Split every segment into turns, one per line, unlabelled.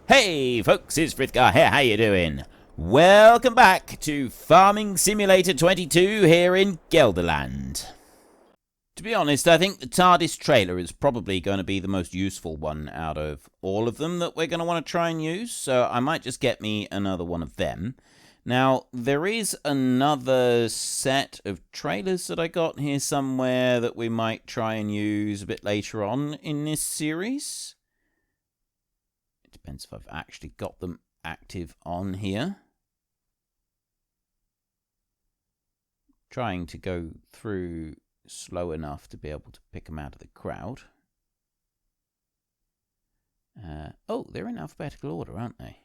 Hey folks, it's Frithgar here, how you doing? Welcome back to Farming Simulator 22 here in Gelderland. To be honest, I think the TARDIS trailer is probably going to be the most useful one out of all of them that we're going to want to try and use, so I might just get me another one of them. Now, there is another set of trailers that I got here somewhere that we might try and use a bit later on in this series. Depends if I've actually got them active on here. Trying to go through slow enough to be able to pick them out of the crowd. Oh, they're in alphabetical order, aren't they?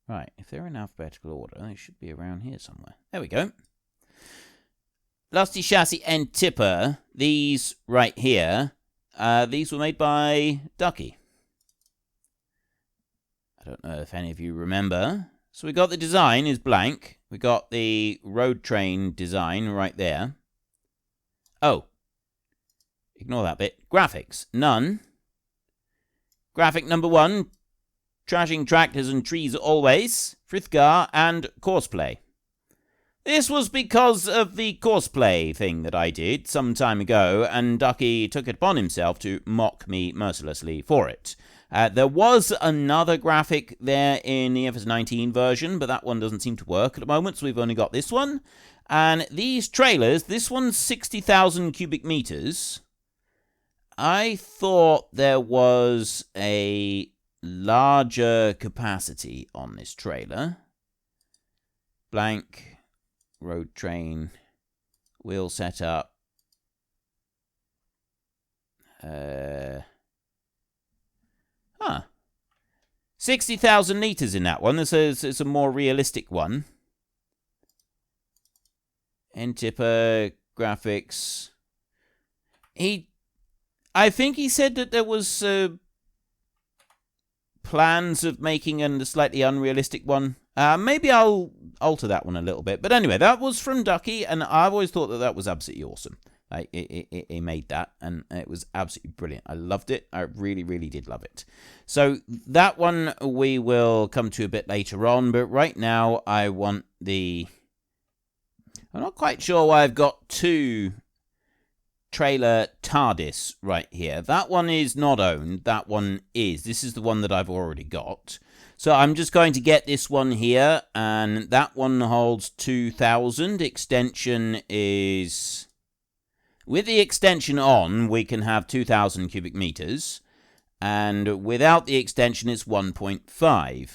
Right, if they're in alphabetical order, they should be around here somewhere. There we go. Lusty Chassis and Tipper, these right here, these were made by Ducky. I don't know if any of you remember. So we got the design is blank. We got the road train design right there. Oh. Ignore that bit. Graphics. None. Graphic number 1. Trashing tractors and trees always. Frithgar and Courseplay. This was because of the Courseplay thing that I did some time ago, and Ducky took it upon himself to mock me mercilessly for it. There was another graphic there in the FS19 version, but that one doesn't seem to work at the moment, so we've only got this one. And these trailers, this one's 60,000 cubic meters. I thought there was a larger capacity on this trailer. Blank, road train, wheel setup. 60,000 litres in that one. It's a more realistic one. N-Tipper, graphics. I think he said that there was plans of making a slightly unrealistic one. Maybe I'll alter that one a little bit. But anyway, that was from Ducky, and I've always thought that that was absolutely awesome. He made that, and it was absolutely brilliant. I loved it. I really, really did love it. So that one we will come to a bit later on, but right now I want the... I'm not quite sure why I've got two trailer TARDIS right here. That one is not owned. That one is. This is the one that I've already got. So I'm just going to get this one here, and that one holds 2,000. Extension is... With the extension on, we can have 2,000 cubic meters, and without the extension, it's 1.5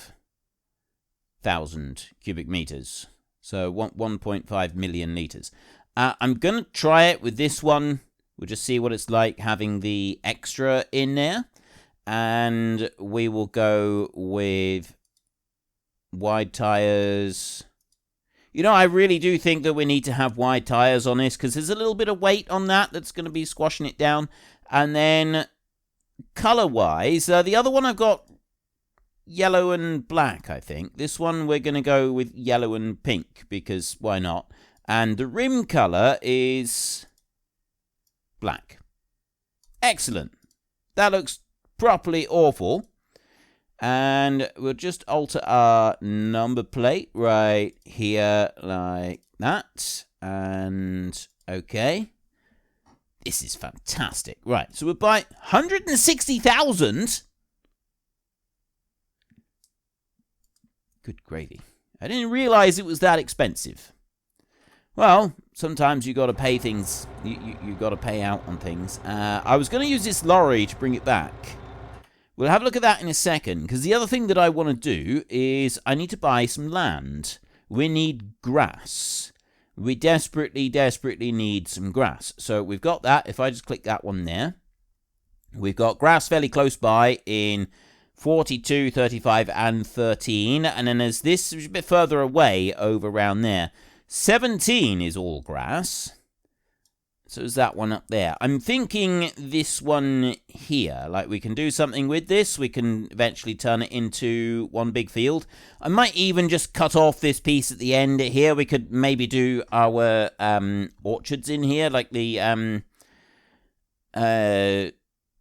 thousand cubic meters. So 1.5 million liters. I'm going to try it with this one. We'll just see what it's like having the extra in there, and we will go with wide tires. You know, I really do think that we need to have wide tyres on this, because there's a little bit of weight on that that's going to be squashing it down. And then, colour-wise, the other one I've got yellow and black, I think. This one we're going to go with yellow and pink, because why not? And the rim colour is black. Excellent. That looks properly awful. And we'll just alter our number plate right here like that. And okay. This is fantastic. Right, so we'll buy 160,000. Good gravy. I didn't realize it was that expensive. Well, sometimes you got to pay things. You got to pay out on things. I was going to use this lorry to bring it back. We'll have a look at that in a second, because the other thing that I want to do is I need to buy some land. We need grass. We desperately, desperately need some grass. So we've got that. If I just click that one there, we've got grass fairly close by in 42, 35, and 13. And then there's this a bit further away over around there. 17 is all grass. So is that one up there. I'm thinking this one here. Like, we can do something with this. We can eventually turn it into one big field. I might even just cut off this piece at the end here. We could maybe do our orchards in here. Like the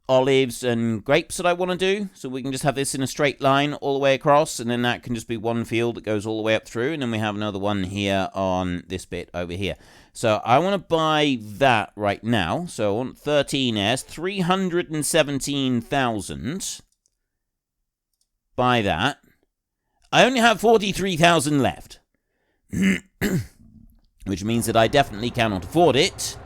olives and grapes that I want to do. So we can just have this in a straight line all the way across, and then that can just be one field that goes all the way up through, and then we have another one here on this bit over here. So I want to buy that right now. So I want 13 airs, 317,000. Buy that. I only have 43,000 left. Which means that I definitely cannot afford it.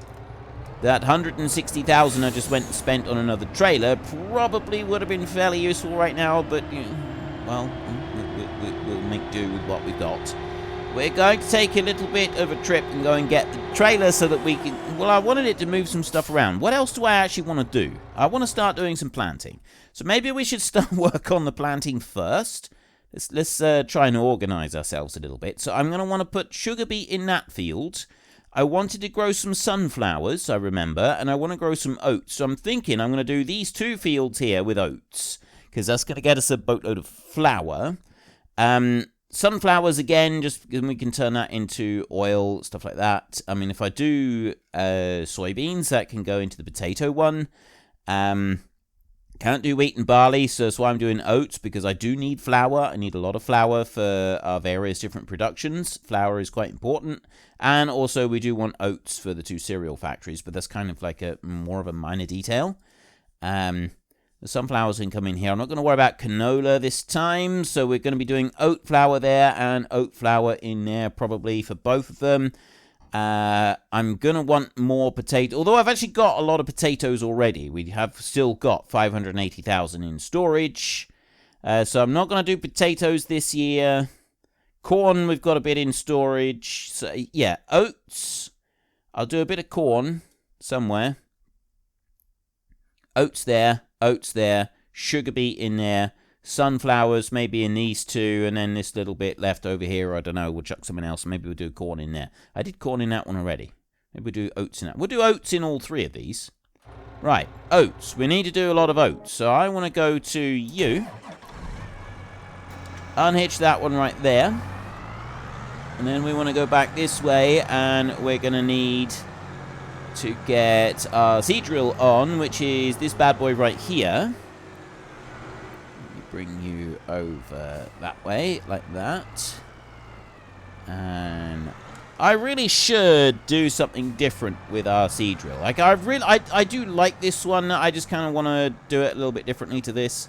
That 160,000 I just went and spent on another trailer probably would have been fairly useful right now, but, well, we'll make do with what we've got. We're going to take a little bit of a trip and go and get the trailer so that we can... Well, I wanted it to move some stuff around. What else do I actually want to do? I want to start doing some planting. So maybe we should start work on the planting first. Let's try and organize ourselves a little bit. So I'm going to want to put sugar beet in that field. I wanted to grow some sunflowers, I remember, and I want to grow some oats. So I'm thinking I'm going to do these 2 fields here with oats, because that's going to get us a boatload of flour. Sunflowers, again, just because we can turn that into oil, stuff like that. I mean, if I do soybeans, that can go into the potato one. Can't do wheat and barley, so that's why I'm doing oats, because I do need flour. I need a lot of flour for our various different productions. Flour is quite important. And also, we do want oats for the 2 cereal factories, but that's kind of like more of a minor detail. The sunflowers can come in here. I'm not going to worry about canola this time, so we're going to be doing oat flour there and oat flour in there probably for both of them. I'm going to want more potato, although I've actually got a lot of potatoes already. We have still got 580,000 in storage. So I'm not going to do potatoes this year. Corn, we've got a bit in storage. So, yeah, oats. I'll do a bit of corn somewhere. Oats there, sugar beet in there. Sunflowers maybe in these 2, and then this little bit left over here, I don't know, we'll chuck something else. Maybe we'll do corn in there. I did corn in that one already. Maybe we'll do oats in that. We'll do oats in all 3 of these. Right, oats. We need to do a lot of oats. So I want to go to you. Unhitch that one right there. And then we want to go back this way, and we're going to need to get our seed drill on, which is this bad boy right here. Bring you over that way, like that. And I really should do something different with our seed drill. Like, I do like this one. I just kind of want to do it a little bit differently to this.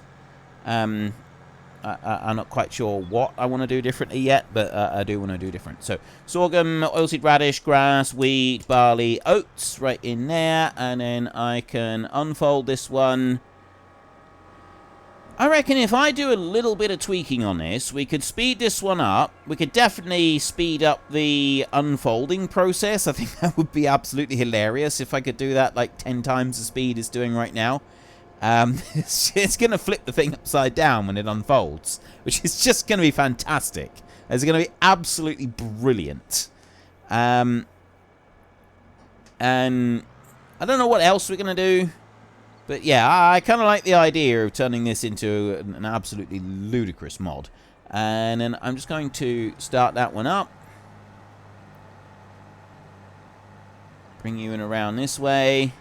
I'm not quite sure what I want to do differently yet, but I do want to do different. So, sorghum, oilseed radish, grass, wheat, barley, oats right in there. And then I can unfold this one. I reckon if I do a little bit of tweaking on this, we could speed this one up. We could definitely speed up the unfolding process. I think that would be absolutely hilarious if I could do that like 10 times the speed it's doing right now. It's going to flip the thing upside down when it unfolds, which is just going to be fantastic. It's going to be absolutely brilliant. And I don't know what else we're going to do. But yeah, I kind of like the idea of turning this into an absolutely ludicrous mod. And then I'm just going to start that one up. Bring you in around this way.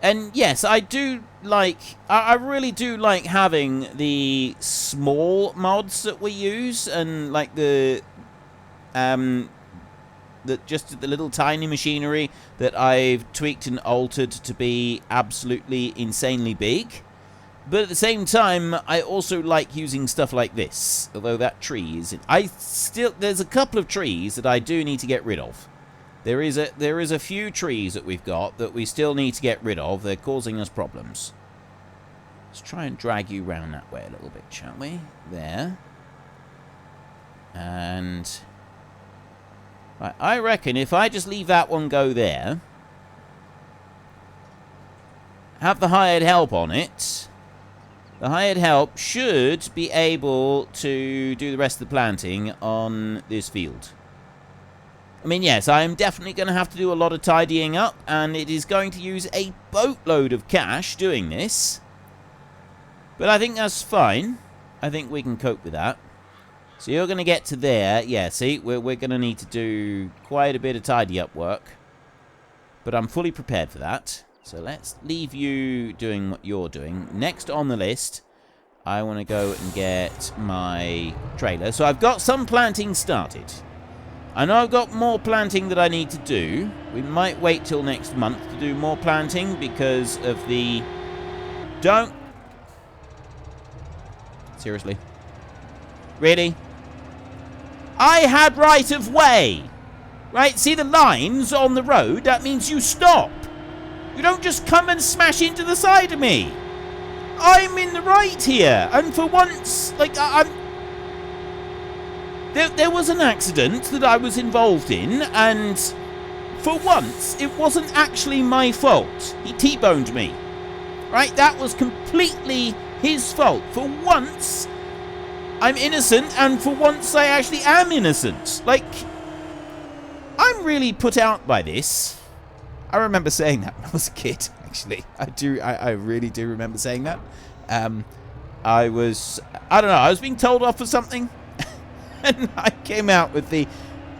And yes, I do like... I really do like having the small mods that we use. And like just the little tiny machinery that I've tweaked and altered to be absolutely insanely big. But at the same time, I also like using stuff like this. Although that tree is... there's a couple of trees that I do need to get rid of. There is a few trees that we've got that we still need to get rid of. They're causing us problems. Let's try and drag you around that way a little bit, shall we? There. And... right, I reckon if I just leave that one go there, have the hired help on it, the hired help should be able to do the rest of the planting on this field. I mean, yes, I am definitely going to have to do a lot of tidying up, and it is going to use a boatload of cash doing this. But I think that's fine. I think we can cope with that. So you're going to get to there. Yeah, see, we're going to need to do quite a bit of tidy up work. But I'm fully prepared for that. So let's leave you doing what you're doing. Next on the list, I want to go and get my trailer. So I've got some planting started. I know I've got more planting that I need to do. We might wait till next month to do more planting because of the... Don't... Seriously? Really? I had right of way! Right? See the lines on the road? That means you stop. You don't just come and smash into the side of me. I'm in the right here. And for once, like, I'm... There was an accident that I was involved in, and for once, it wasn't actually my fault. He T-boned me. Right? That was completely his fault. For once, I'm innocent, and for once, I actually am innocent. Like, I'm really put out by this. I remember saying that when I was a kid, actually. I really do remember saying that. I don't know, I was being told off for something. And I came out with the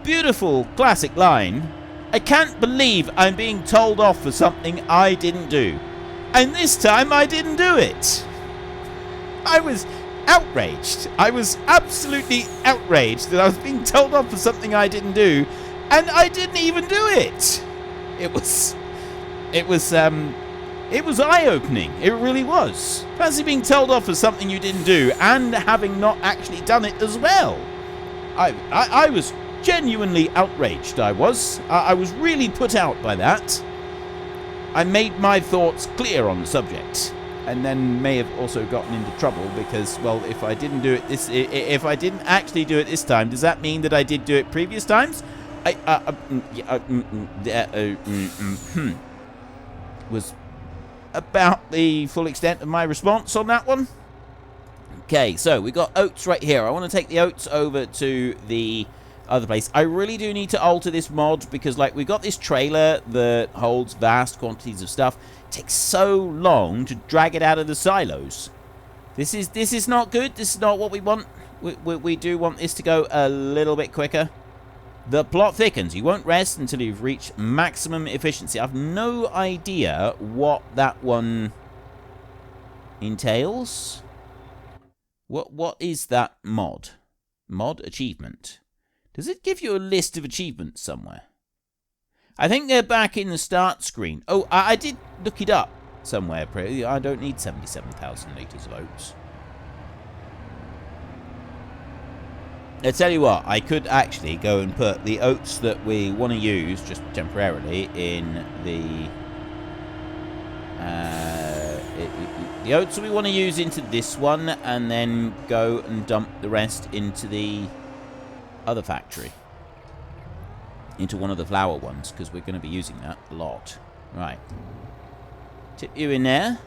beautiful classic line, I can't believe I'm being told off for something I didn't do. And this time I didn't do it. I was outraged. I was absolutely outraged that I was being told off for something I didn't do. And I didn't even do it. It was eye-opening. It really was. Fancy being told off for something you didn't do and having not actually done it as well. I was genuinely outraged, I was. I was really put out by that. I made my thoughts clear on the subject, and then may have also gotten into trouble because, well, if I didn't actually do it this time, does that mean that I did do it previous times? Was about the full extent of my response on that one. Okay, so we got oats right here. I want to take the oats over to the other place. I really do need to alter this mod because, like, we've got this trailer that holds vast quantities of stuff. It takes so long to drag it out of the silos. This is not good. This is not what we want. We do want this to go a little bit quicker. The plot thickens. You won't rest until you've reached maximum efficiency. I have no idea what that one entails. What is that mod? Mod achievement. Does it give you a list of achievements somewhere? I think they're back in the start screen. Oh, I did look it up somewhere. I don't need 77,000 litres of oats. I tell you what, I could actually go and put the oats that we want to use, just temporarily, in the... the oats that we want to use into this one, and then go and dump the rest into the other factory. Into one of the flour ones, because we're going to be using that a lot. Right. Tip you in there.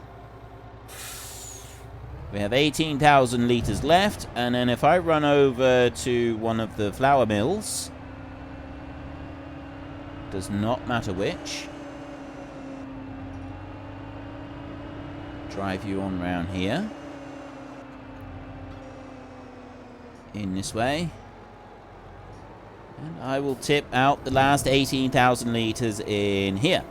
We have 18,000 litres left, and then if I run over to one of the flour mills, does not matter which, drive you on round here, in this way, and I will tip out the last 18,000 litres in here.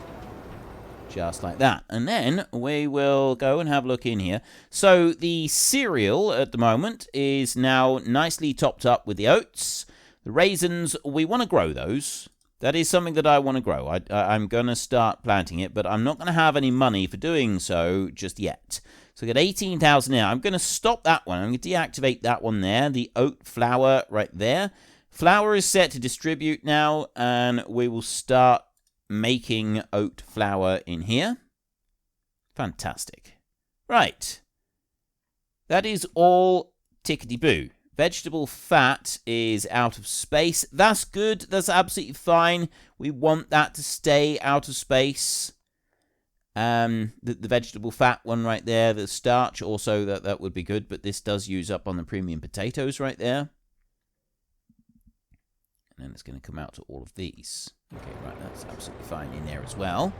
Just like that. And then we will go and have a look in here. So the cereal at the moment is now nicely topped up with the oats. The raisins, we want to grow those. That is something that I want to grow. I'm going to start planting it, but I'm not going to have any money for doing so just yet. So I got 18,000 now. I'm going to stop that one. I'm going to deactivate that one there. The oat flour right there. Flour is set to distribute now, and we will start making oat flour in here. Fantastic. Right. That is all tickety-boo. Vegetable fat is out of space. That's good. That's absolutely fine. We want that to stay out of space. The vegetable fat one right there, the starch, also that would be good, but this does use up on the premium potatoes right there. And then it's going to come out to all of these. Okay, right, that's absolutely fine in there as well.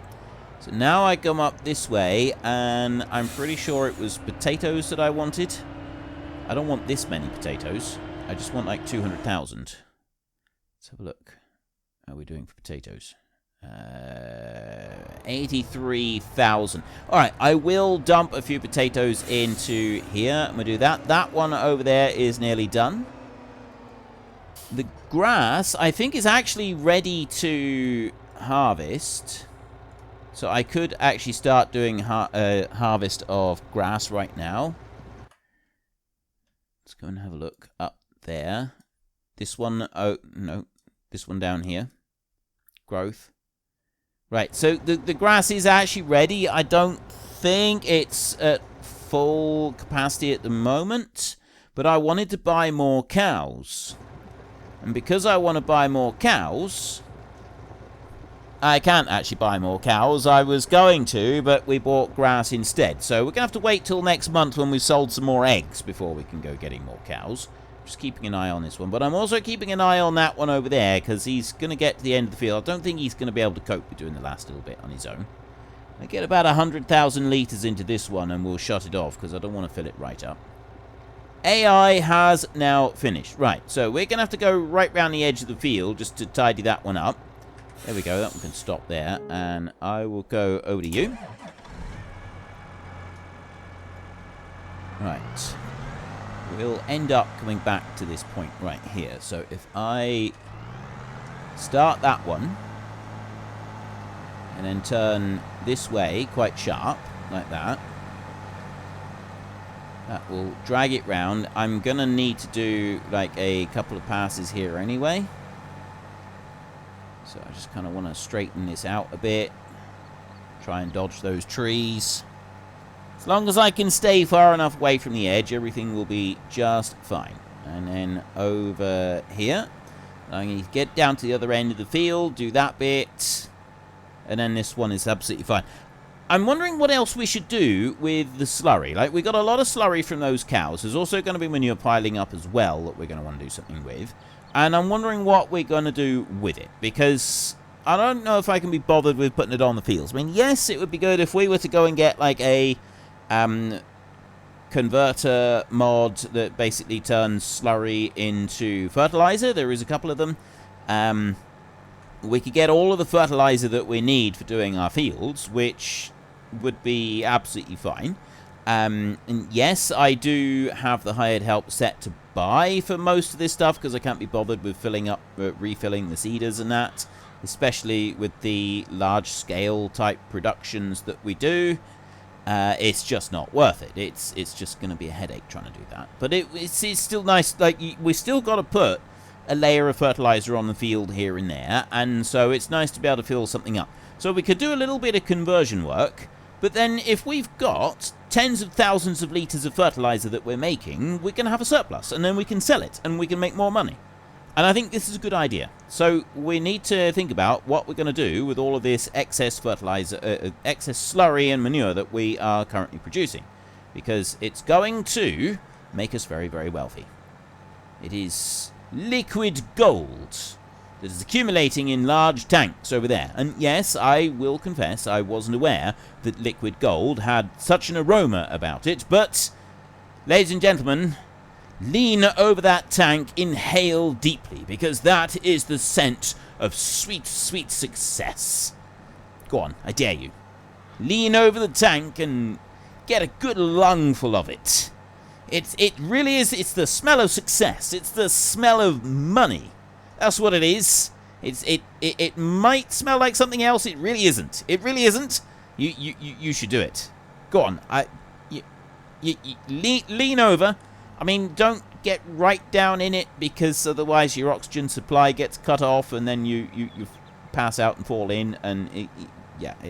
So now I come up this way, and I'm pretty sure it was potatoes that I wanted. I don't want this many potatoes. I just want like 200,000. Let's have a look. How are we doing for potatoes? 83,000. Alright, I will dump a few potatoes into here. I'm going to do that. That one over there is nearly done. The grass, I think, is actually ready to harvest. So I could actually start doing harvest of grass right now. Let's go and have a look up there. This one, oh, no. This one down here. Growth. Right, so the grass is actually ready. I don't think it's at full capacity at the moment, but I wanted to buy more cows. And because I want to buy more cows, I can't actually buy more cows. I was going to, but we bought grass instead. So we're going to have to wait till next month when we've sold some more eggs before we can go getting more cows. Just keeping an eye on this one. But I'm also keeping an eye on that one over there, because he's going to get to the end of the field. I don't think he's going to be able to cope with doing the last little bit on his own. I get about 100,000 litres into this one, and we'll shut it off, because I don't want to fill it right up. AI has now finished. Right, so we're going to have to go right round the edge of the field just to tidy that one up. There we go, that one can stop there. And I will go over to you. Right. We'll end up coming back to this point right here. So if I start that one and then turn this way quite sharp, like that, that will drag it round. I'm going to need to do like a couple of passes here anyway. So I just kind of want to straighten this out a bit. Try and dodge those trees. As long as I can stay far enough away from the edge, everything will be just fine. And then over here, I need to get down to the other end of the field, do that bit, and then this one is absolutely fine. I'm wondering what else we should do with the slurry. Like, we got a lot of slurry from those cows. There's also going to be manure piling up as well that we're going to want to do something with. And I'm wondering what we're going to do with it, because I don't know if I can be bothered with putting it on the fields. I mean, yes, it would be good if we were to go and get like a converter mod that basically turns slurry into fertilizer. There is a couple of them. We could get all of the fertilizer that we need for doing our fields, which would be absolutely fine. And yes, I do have the hired help set to buy for most of this stuff, because I can't be bothered with filling up, refilling the seeders and that, especially with the large-scale type productions that we do. It's just not worth it. It's just going to be a headache trying to do that. But it's still nice. Like, we still got to put a layer of fertilizer on the field here and there, and so it's nice to be able to fill something up. So we could do a little bit of conversion work, but then if we've got tens of thousands of litres of fertilizer that we're making, we're going to have a surplus, and then we can sell it, and we can make more money. And I think this is a good idea. So we need to think about what we're going to do with all of this excess fertilizer, excess slurry and manure that we are currently producing, because it's going to make us very, very wealthy. It is liquid gold that is accumulating in large tanks over there. And yes, I will confess I wasn't aware that liquid gold had such an aroma about it, but, ladies and gentlemen, lean over that tank, inhale deeply, because that is the scent of sweet, sweet success. Go on, I dare you. Lean over the tank and get a good lungful of it. It really is, it's the smell of success. It's the smell of money. That's what it is. It might smell like something else. It really isn't. It really isn't. You should do it. Go on. Lean over. I mean, don't get right down in it, because otherwise your oxygen supply gets cut off, and then you pass out and fall in, and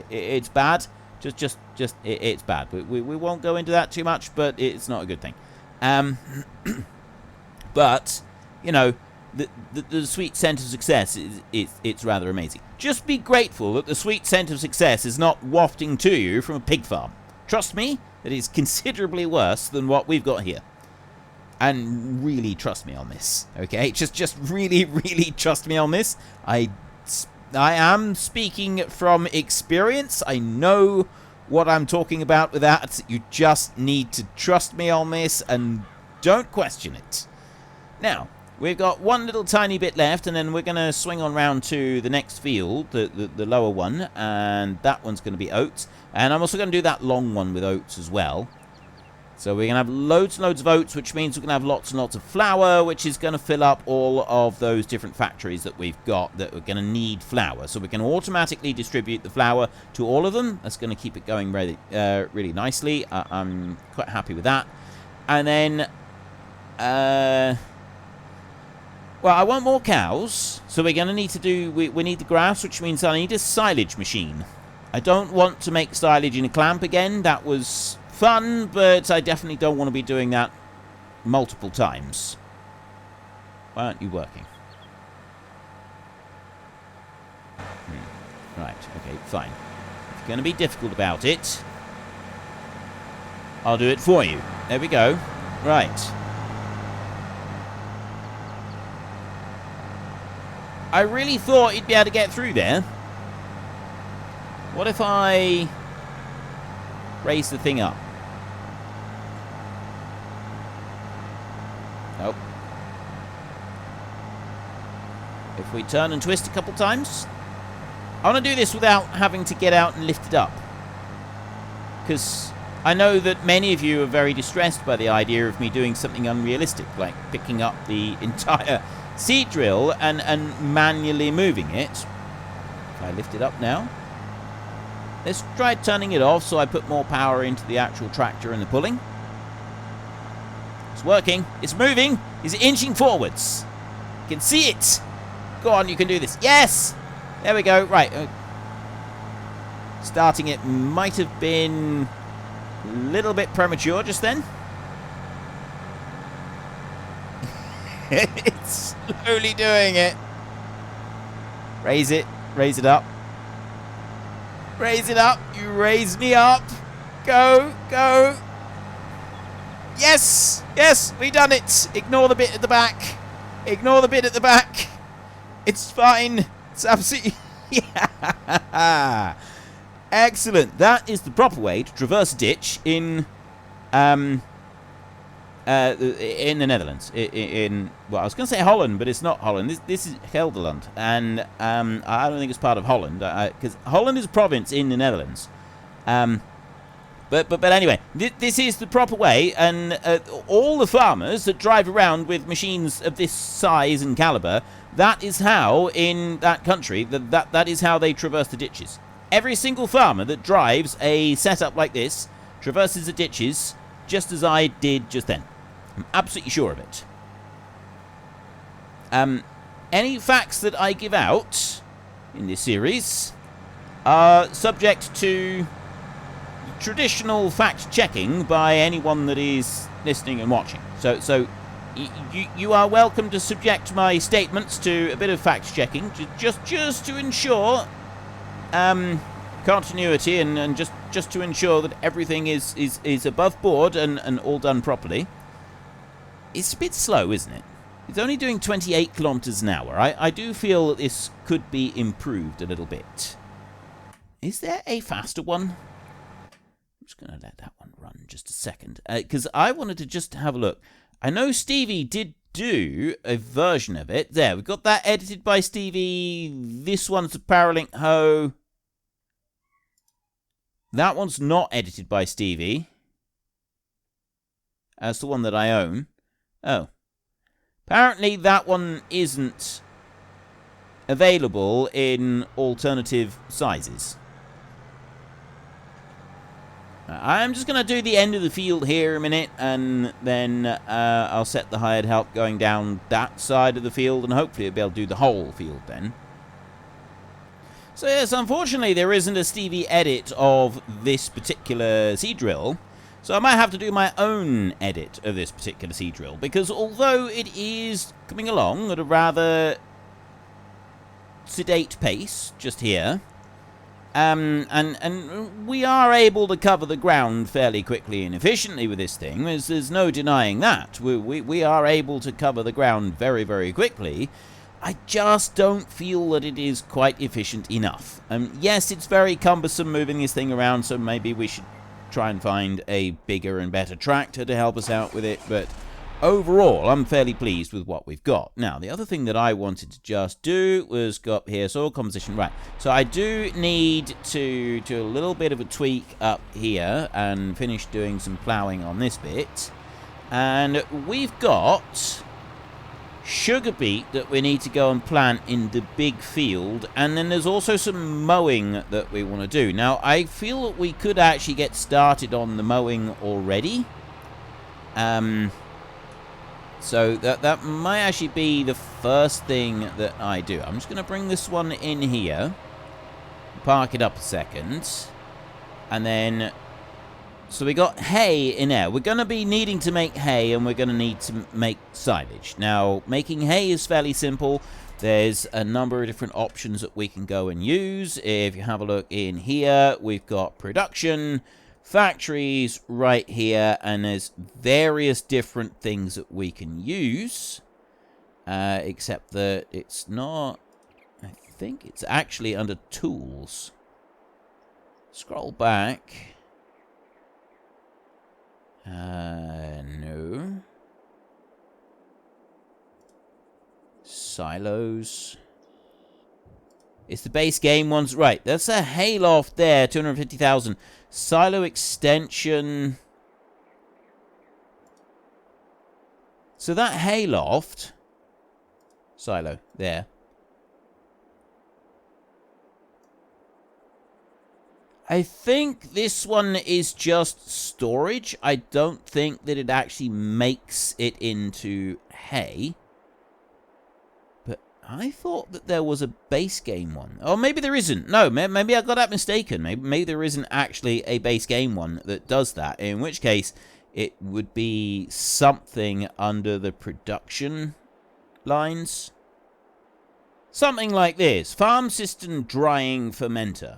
it's bad. It's bad. We won't go into that too much, but it's not a good thing. But you know, the sweet scent of success it's rather amazing. Just be grateful that the sweet scent of success is not wafting to you from a pig farm. Trust me, it is considerably worse than what we've got here. And really trust me on this, okay? Just really, really trust me on this. I am speaking from experience. I know what I'm talking about with that. You just need to trust me on this and don't question it. Now, We've got one little tiny bit left, and then we're going to swing on round to the next field, the lower one, and that one's going to be oats. And I'm also going to do that long one with oats as well. So we're going to have loads and loads of oats, which means we're going to have lots and lots of flour, which is going to fill up all of those different factories that we've got that are going to need flour. So we can automatically distribute the flour to all of them. That's going to keep it going really, really nicely. I'm quite happy with that. And then... well, I want more cows, so we're going to need to do... We need the grass, which means I need a silage machine. I don't want to make silage in a clamp again. That was fun, but I definitely don't want to be doing that multiple times. Why aren't you working? Right, okay, fine. If you're going to be difficult about it, I'll do it for you. There we go. Right. I really thought you'd be able to get through there. What if I raise the thing up? Nope. If we turn and twist a couple times. I want to do this without having to get out and lift it up. Because I know that many of you are very distressed by the idea of me doing something unrealistic, like picking up the entire seed drill and manually moving it. If I lift it up now. Let's try turning it off so I put more power into the actual tractor and the pulling. It's working. It's moving. It's inching forwards. You can see it. Go on, you can do this. Yes! There we go. Right. Starting it might have been a little bit premature just then. It's slowly doing it. Raise it. Raise it up. Raise it up. You raise me up. Go. Go. Yes. Yes. We done it. Ignore the bit at the back. Ignore the bit at the back. It's fine. It's absolutely... Yeah. Excellent. That is the proper way to traverse a ditch in the Netherlands. Well, I was going to say Holland, but it's not Holland. This is Gelderland, and I don't think it's part of Holland because Holland is a province in the Netherlands. But anyway, this is the proper way, and all the farmers that drive around with machines of this size and caliber, that is how in that country that is how they traverse the ditches. Every single farmer that drives a setup like this traverses the ditches just as I did just then. I'm absolutely sure of it. Any facts that I give out in this series are subject to traditional fact-checking by anyone that is listening and watching. So you are welcome to subject my statements to a bit of fact-checking, just to ensure continuity and just to ensure that everything is above board and all done properly. It's a bit slow, isn't it? It's only doing 28 kilometers an hour. I do feel that this could be improved a little bit. Is there a faster one? I'm just going to let that one run just a second. Because I wanted to just have a look. I know Stevie did do a version of it. There, we've got that edited by Stevie. This one's a Paralink Hoe. That one's not edited by Stevie. That's the one that I own. Oh. Apparently that one isn't available in alternative sizes. I'm just going to do the end of the field here a minute, and then I'll set the hired help going down that side of the field, and hopefully I'll be able to do the whole field then. So yes, unfortunately there isn't a Stevie edit of this particular seed drill, so I might have to do my own edit of this particular seed drill, because although it is coming along at a rather sedate pace just here, and we are able to cover the ground fairly quickly and efficiently with this thing. There's no denying that. We are able to cover the ground very, very quickly. I just don't feel that it is quite efficient enough. Yes, it's very cumbersome moving this thing around, so maybe we should try and find a bigger and better tractor to help us out with it, but overall, I'm fairly pleased with what we've got. Now, the other thing that I wanted to just do was go up here, soil composition, right. So I do need to do a little bit of a tweak up here and finish doing some ploughing on this bit. And we've got sugar beet that we need to go and plant in the big field, and then there's also some mowing that we want to do. Now, I feel that we could actually get started on the mowing already. So that might actually be the first thing that I do. I'm just going to bring this one in here, park it up a second, and then, so we got hay in there. We're going to be needing to make hay, and we're going to need to make silage. Now, making hay is fairly simple. There's a number of different options that we can go and use. If you have a look in here, we've got production, factories right here, and there's various different things that we can use, except that it's not, I think it's actually under tools. Scroll back. No. Silos. It's the base game ones. Right, that's a hayloft there, 250,000. Silo extension. So that hayloft. Silo, there. I think this one is just storage. I don't think that it actually makes it into hay. I thought that there was a base game one. Oh, maybe there isn't. No, maybe I got that mistaken. Maybe there isn't actually a base game one that does that. In which case, it would be something under the production lines. Something like this. Farm system drying fermenter.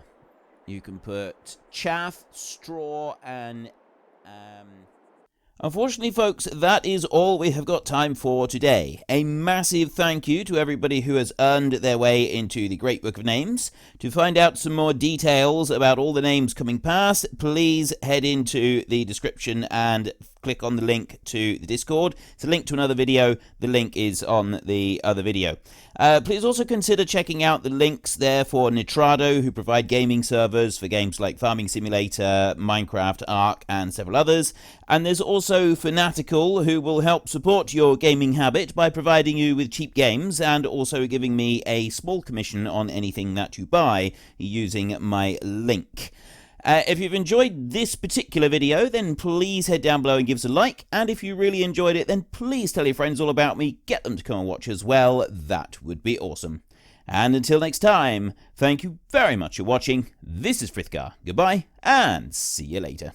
You can put chaff, straw, and unfortunately, folks, that is all we have got time for today. A massive thank you to everybody who has earned their way into the Great Book of Names. To find out some more details about all the names coming past, please head into the description and click on the link to the Discord. It's a link to another video. The link is on the other video. Please also consider checking out the links there for Nitrado, who provide gaming servers for games like Farming Simulator, Minecraft, Ark, and several others. And there's also Fanatical, who will help support your gaming habit by providing you with cheap games and also giving me a small commission on anything that you buy using my link. If you've enjoyed this particular video, then please head down below and give us a like. And if you really enjoyed it, then please tell your friends all about me. Get them to come and watch as well. That would be awesome. And until next time, thank you very much for watching. This is Frithgar. Goodbye, and see you later.